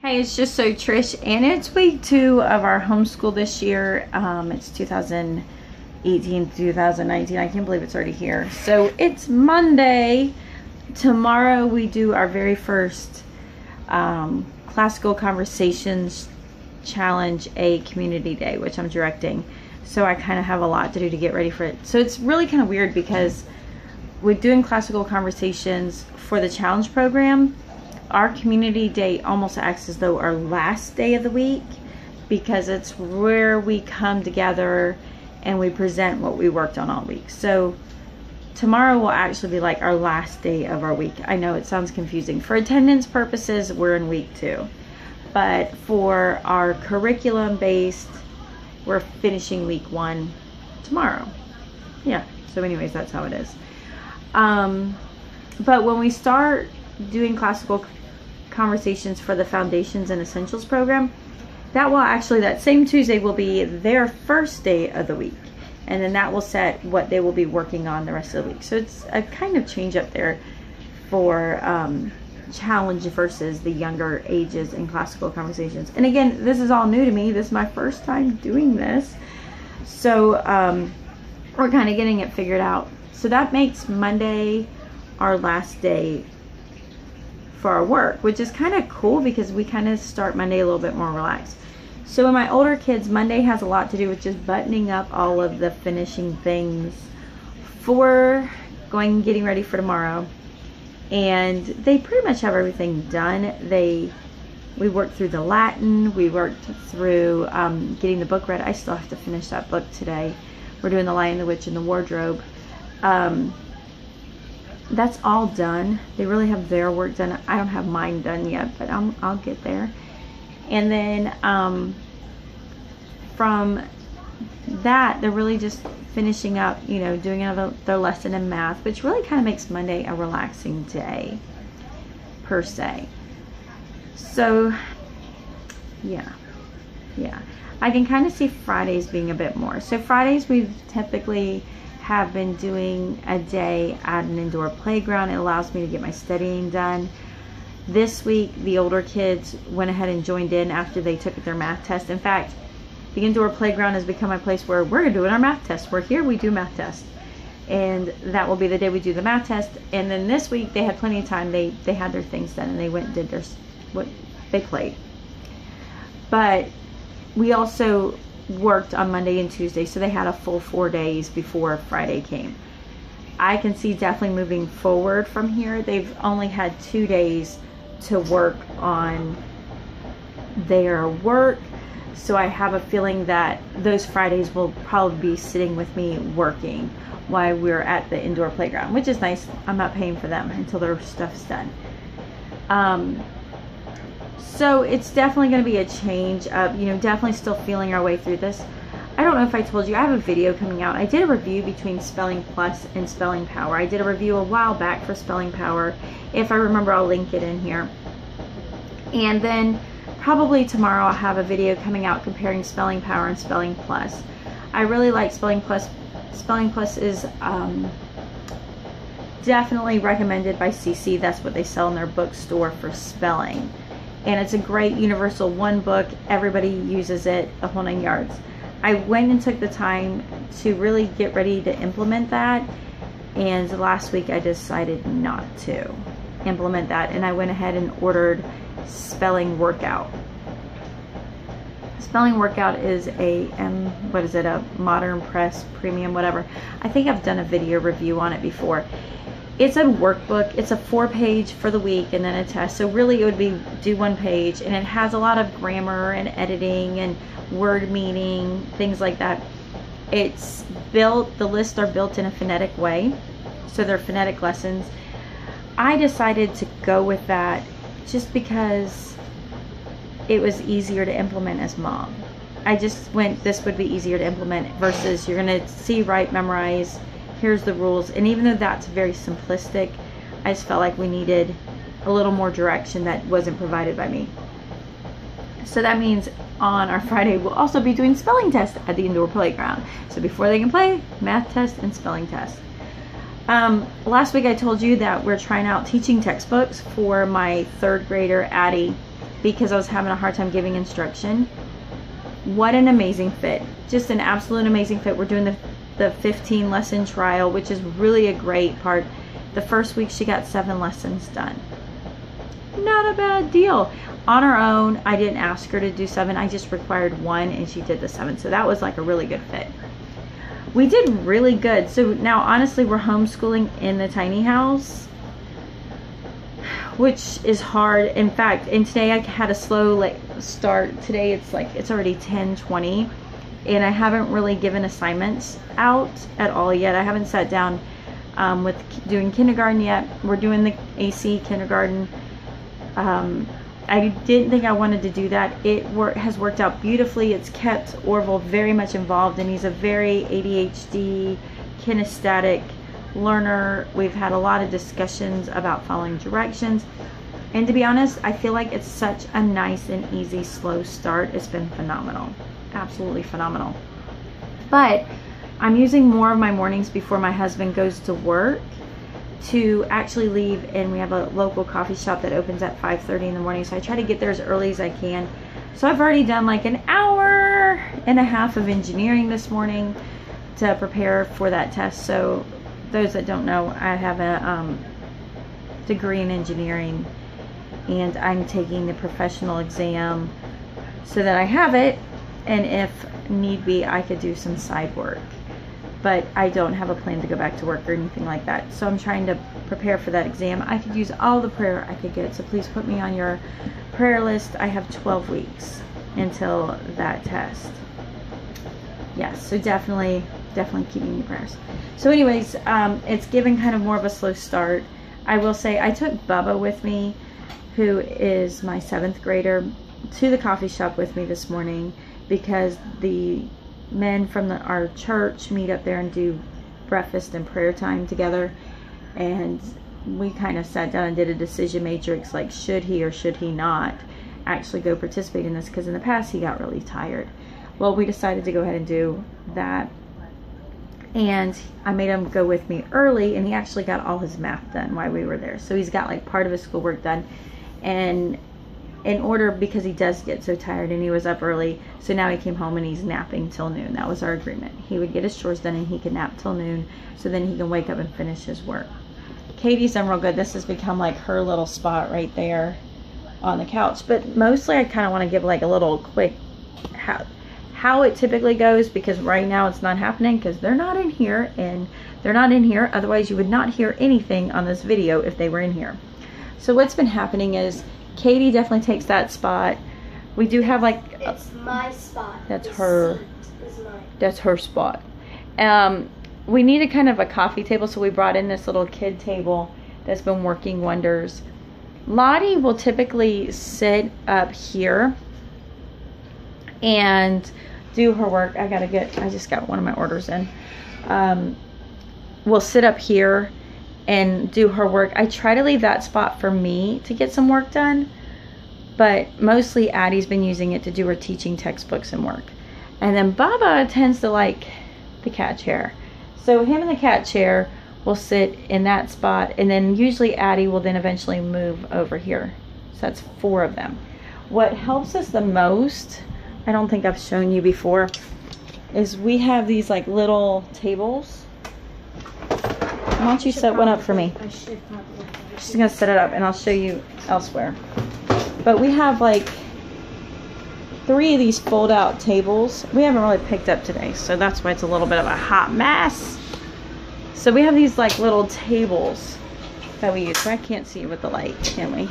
Hey, it's just so Trish, and it's week 2 of our homeschool this year. It's 2018, 2019. I can't believe it's already here. So it's Monday. Tomorrow we do our very first Classical Conversations Challenge A Community Day, which I'm directing. So I kind of have a lot to do to get ready for it. So it's really kind of weird because we're doing Classical Conversations for the challenge program. Our community day almost acts as though our last day of the week, because it's where we come together and we present what we worked on all week. So tomorrow will actually be like our last day of our week. I know it sounds confusing. For attendance purposes, we're in week 2. But for our curriculum based, we're finishing week 1 tomorrow. Yeah, so anyways, that's how it is. But when we start doing Classical Conversations for the Foundations and Essentials program, that same Tuesday will be their first day of the week, and then that will set what they will be working on the rest of the week. So it's a kind of change up there for challenge versus the younger ages in Classical Conversations. And again, this is all new to me. This is my first time doing this, so we're kind of getting it figured out. So that makes Monday our last day for our work, which is kind of cool because we kind of start Monday a little bit more relaxed. So in my older kids, Monday has a lot to do with just buttoning up all of the finishing things for getting ready for tomorrow. And they pretty much have everything done. We worked through the Latin, we worked through getting the book read. I still have to finish that book today. We're doing The Lion, the Witch, and the Wardrobe. That's all done. They really have their work done. I don't have mine done yet, but I'll get there. And then from that, they're really just finishing up, doing their lesson in math, which really kind of makes Monday a relaxing day per se. So yeah, I can kind of see Fridays being a bit more. So Fridays we typically have been doing a day at an indoor playground. It allows me to get my studying done. This week, the older kids went ahead and joined in after they took their math test. In fact, the indoor playground has become a place where we're doing our math test. We're here, we do math tests. And that will be the day we do the math test. And then this week, they had plenty of time. They had their things done and they went and did what they played. But we also worked on Monday and Tuesday, so they had a full 4 days before Friday came. I can see definitely moving forward from here. They've only had 2 days to work on their work, so I have a feeling that those Fridays will probably be sitting with me working while we're at the indoor playground, which is nice. I'm not paying for them until their stuff's done. So it's definitely going to be a change up, definitely still feeling our way through this. I don't know if I told you, I have a video coming out. I did a review between Spelling Plus and Spelling Power. I did a review a while back for Spelling Power. If I remember, I'll link it in here. And then probably tomorrow I'll have a video coming out comparing Spelling Power and Spelling Plus. I really like Spelling Plus. Spelling Plus is definitely recommended by CC. That's what they sell in their bookstore for spelling. And it's a great universal one book. Everybody uses it, the whole 9 yards. I went and took the time to really get ready to implement that. And last week I decided not to implement that. And I went ahead and ordered Spelling Workout. Spelling Workout is a Modern Press Premium, whatever. I think I've done a video review on it before. It's a workbook. It's a 4-page for the week and then a test. So really it would be do 1 page, and it has a lot of grammar and editing and word meaning, things like that. It's built, the lists are built in a phonetic way. So they're phonetic lessons. I decided to go with that just because it was easier to implement as mom. I just went, this would be easier to implement versus you're gonna see, write, memorize, here's the rules. And even though that's very simplistic, I just felt like we needed a little more direction that wasn't provided by me. So that means on our Friday, we'll also be doing spelling tests at the indoor playground. So before they can play, math test and spelling test. Last week I told you that we're trying out teaching textbooks for my 3rd grader, Addie. because I was having a hard time giving instruction. What an amazing fit. Just an absolute amazing fit. We're doing the 15 lesson trial, which is really a great part. The first week she got 7 lessons done. Not a bad deal. On her own, I didn't ask her to do 7. I just required 1 and she did the 7. So that was like a really good fit. We did really good. So now honestly, we're homeschooling in the tiny house, which is hard. In fact, and today I had a slow start. Today it's already 10:20 and I haven't really given assignments out at all yet. I haven't sat down with doing kindergarten yet. We're doing the AC kindergarten. I didn't think I wanted to do that. It has worked out beautifully. It's kept Orville very much involved, and he's a very ADHD, kinesthetic learner. We've had a lot of discussions about following directions. And to be honest, I feel like it's such a nice and easy, slow start. It's been phenomenal. Absolutely phenomenal. But I'm using more of my mornings before my husband goes to work to actually leave, and we have a local coffee shop that opens at 5:30 in the morning, so I try to get there as early as I can. So I've already done like an hour and a half of engineering this morning to prepare for that test. So those that don't know, I have a degree in engineering, and I'm taking the professional exam so that I have it, and if need be, I could do some side work. But I don't have a plan to go back to work or anything like that. So I'm trying to prepare for that exam. I could use all the prayer I could get, so please put me on your prayer list. I have 12 weeks until that test. Yes, so definitely keep me in your prayers. So anyways, it's given kind of more of a slow start. I will say I took Bubba with me, who is my 7th grader, to the coffee shop with me this morning because the men from our church meet up there and do breakfast and prayer time together, and we kind of sat down and did a decision matrix, like should he or should he not actually go participate in this, because in the past he got really tired. Well, we decided to go ahead and do that, and I made him go with me early, and he actually got all his math done while we were there. So he's got like part of his schoolwork done, and in order, because he does get so tired and he was up early, so now he came home and he's napping till noon. That was our agreement. He would get his chores done and he could nap till noon, so then he can wake up and finish his work. Katie's done real good. This has become like her little spot right there on the couch, but mostly I kind of want to give like a little quick how it typically goes, because right now it's not happening because they're not in here, and they're not in here, otherwise you would not hear anything on this video if they were in here. So what's been happening is Katie definitely takes that spot. We do have like it's my spot. That's the her. Is mine. That's her spot. We needed kind of a coffee table, so we brought in this little kid table that's been working wonders. Lottie will typically sit up here and do her work. I just got one of my orders in. We'll sit up here and do her work. I try to leave that spot for me to get some work done, but mostly Addie's been using it to do her teaching textbooks and work. And then Baba tends to like the cat chair. So him in the cat chair will sit in that spot, and then usually Addie will then eventually move over here. So that's 4 of them. What helps us the most, I don't think I've shown you before, is we have these like little tables. Why don't you set one up for me? I should probably. She's gonna set it up and I'll show you elsewhere. But we have like 3 of these fold out tables. We haven't really picked up today, so that's why it's a little bit of a hot mess. So we have these like little tables that we use. So I can't see it with the light, can we?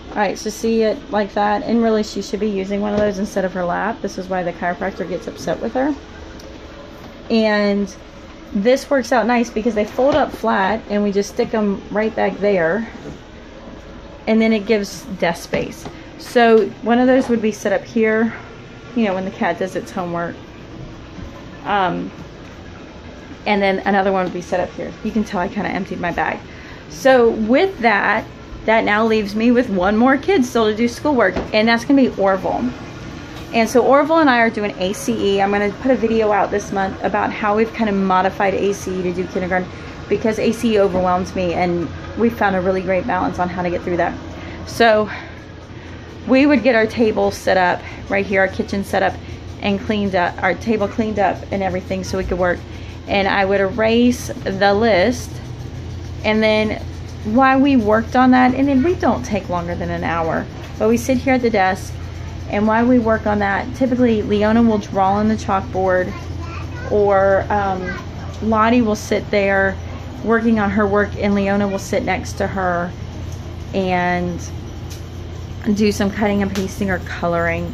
Alright, so see it like that, and really she should be using one of those instead of her lap. This is why the chiropractor gets upset with her. And this works out nice because they fold up flat and we just stick them right back there, and then it gives desk space. So one of those would be set up here, you know, when the cat does its homework, and then another one would be set up here. You can tell I kind of emptied my bag. So with that now leaves me with 1 more kid still to do schoolwork, and that's gonna be Orville. And so Orville and I are doing ACE. I'm going to put a video out this month about how we've kind of modified ACE to do kindergarten, because ACE overwhelms me, and we found a really great balance on how to get through that. So we would get our table set up right here, our kitchen set up and cleaned up, our table cleaned up and everything so we could work. And I would erase the list, and then while we worked on that, and then we don't take longer than an hour, but we sit here at the desk, and while we work on that, typically Leona will draw on the chalkboard, or Lottie will sit there working on her work, and Leona will sit next to her and do some cutting and pasting or coloring.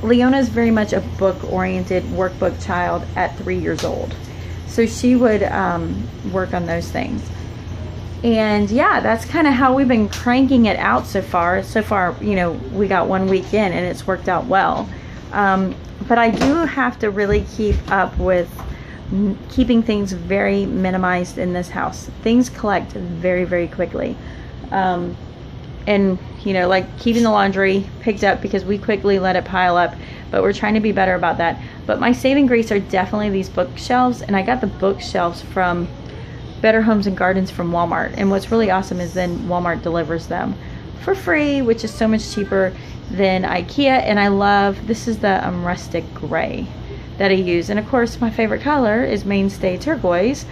Leona's very much a book-oriented workbook child at 3 years old, so she would work on those things. And yeah, that's kind of how we've been cranking it out so far. You know, we got 1 week in and it's worked out well. But I do have to really keep up with keeping things very minimized in this house. Things collect very, very quickly. And you know, like keeping the laundry picked up because we quickly let it pile up, but we're trying to be better about that. But my saving grace are definitely these bookshelves, and I got the bookshelves from Better Homes and Gardens from Walmart. And what's really awesome is then Walmart delivers them for free, which is so much cheaper than IKEA. And I love, this is the rustic gray that I use, and of course my favorite color is mainstay turquoise.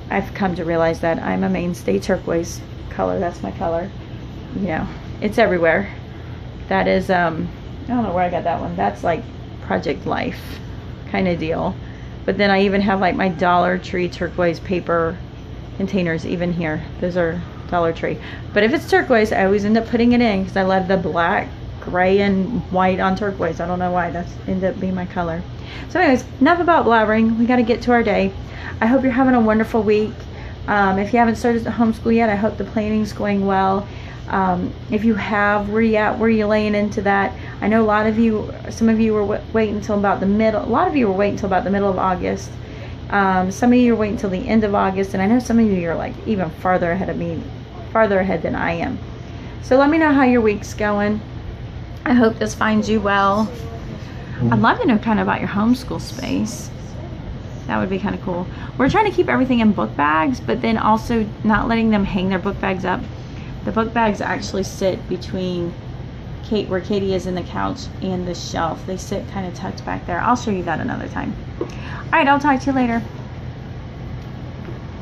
I've come to realize that I'm a mainstay turquoise color. That's my color. You know, it's everywhere. That is I don't know where I got that one. That's like Project Life kind of deal. But then I even have like my Dollar Tree turquoise paper containers even here. Those are Dollar Tree. But if it's turquoise, I always end up putting it in because I love the black, gray, and white on turquoise. I don't know why. That's ended up being my color. So anyways, enough about blabbering. We got to get to our day. I hope you're having a wonderful week. If you haven't started homeschool yet, I hope the planning's going well. If you have, where you at? Where you laying into that? I know a lot of you, some of you were waiting until about the middle. A lot of you were waiting until about the middle of August. Some of you are waiting until the end of August, and I know some of you are like even farther ahead of me, farther ahead than I am. So let me know how your week's going. I hope this finds you well. I'd love to know kind of about your homeschool space. That would be kind of cool. We're trying to keep everything in book bags, but then also not letting them hang their book bags up. The book bags actually sit between where Katie is in the couch and the shelf. They sit kind of tucked back there. I'll show you that another time. All right, I'll talk to you later.